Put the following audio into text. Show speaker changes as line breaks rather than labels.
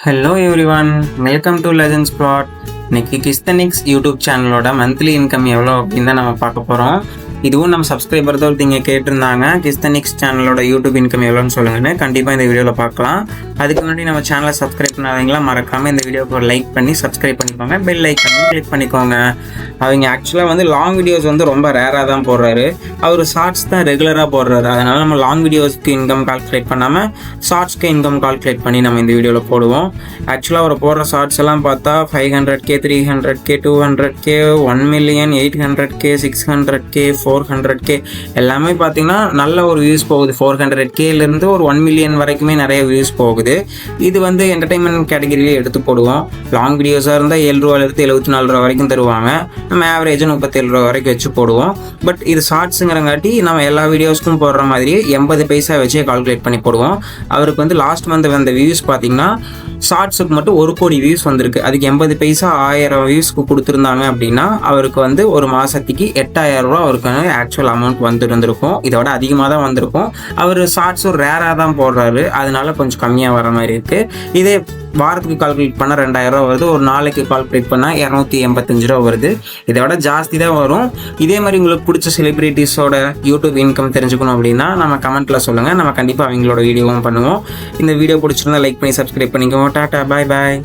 Hello everyone, welcome to legends plot. இன்னைக்கு கிஸ்தனிக்ஸ் YouTube சேனலோட monthly income எவ்வளோ அப்படின்னு தான் நம்ம பார்க்க போகிறோம். இதுவும் நம்ம சப்ஸ்கிரைபர் தான் ஒருத்தங்க கேட்டிருந்தாங்க, கிஸ்தனிக்ஸ் சேனலோட யூடியூப் இன்கம் எவ்வளோன்னு சொல்லுங்கன்னு. கண்டிப்பாக இந்த வீடியோவில் பார்க்கலாம். அதுக்கு முன்னாடி நம்ம சேனலை சப்ஸ்கிரைப் பண்ணாதீங்களா, மறக்காமல் இந்த வீடியோக்கு ஒரு லைக் பண்ணி சப்ஸ்கிரைப் பண்ணிக்கோங்க. பெல் ஐக்கன் கிளிக் பண்ணிக்கோங்க. அவங்க ஆக்சுவலாக வந்து லாங் வீடியோஸ் வந்து ரொம்ப ரேராக தான் போடுறாரு. அவர் ஷார்ட்ஸ் தான் ரெகுலராக போடுறாரு. அதனால் நம்ம லாங் வீடியோஸ்க்கு இன்கம் கால்குலேட் பண்ணாமல் ஷார்ட்ஸ்க்கு இன்கம் கால்குலேட் பண்ணி நம்ம இந்த வீடியோவில் போடுவோம். ஆக்சுவலாக அவர் போடுற ஷார்ட்ஸ் எல்லாம் பார்த்தா 500K, 300K, 200K, 1 million, 800K, 600K, 400K எல்லாமே பார்த்தீங்கன்னா நல்ல ஒரு வியூஸ் போகுது. 400Kலேருந்து ஒரு 1 million வரைக்குமே நிறைய வியூஸ் போகுது. இது வந்து என்டர்டைன்மெண்ட் கேட்டகரியிலே எடுத்து போடுவோம். லாங் வீடியோஸாக இருந்தால் 7 ரூபாயிலிருந்து 74 ரூபா வரைக்கும் தருவாங்க. நம்ம ஆவரேஜாக 37 ரூபா வரைக்கும் வச்சு போடுவோம். பட் இது ஷார்ட்ஸுங்கிறங்காட்டி நம்ம எல்லா வீடியோஸ்க்கும் போடுற மாதிரியே 80 பைசா வச்சே கால்குலேட் பண்ணி போடுவோம். அவருக்கு வந்து லாஸ்ட் மந்த் வந்த வியூஸ் பார்த்தீங்கன்னா ஷார்ட்ஸுக்கு மட்டும் 1 கோடி வியூஸ் வந்திருக்கு. அதுக்கு 80 பைசா 1000 வியூஸ்க்கு கொடுத்துருந்தாங்க அப்படின்னா அவருக்கு வந்து ஒரு மாதத்துக்கு 8000 ரூபா அவருக்கு ஆக்சுவல் அமௌண்ட் வந்துருந்துருக்கும். இதோட அதிகமாக தான் வந்திருக்கும். அவர் ஷார்ட்ஸ் ஒரு ரேராக தான் போடுறாரு, அதனால கொஞ்சம் கம்மியாக வர மாதிரி இருக்குது. இதே வாரத்துக்கு கால்குலேட் பண்ணால் 2000 ரூபா வருது. ஒரு நாளைக்கு கால்குலேட் பண்ணால் 285 ரூபா வருது. இதோட ஜாஸ்தி தான் வரும். இதே மாதிரி உங்களுக்கு பிடிச்ச செலிபிரிட்டிஸோட யூடியூப் இன்கம் தெரிஞ்சுக்கணும் அப்படின்னா நம்ம கமெண்ட்டில் சொல்லுங்கள். நம்ம கண்டிப்பாக அவங்களோட வீடியோவும் பண்ணுவோம். இந்த வீடியோ பிடிச்சிருந்தா லைக் பண்ணி சப்ஸ்கிரைப் பண்ணிக்கோங்க. டாட்டா, பாய் பாய்.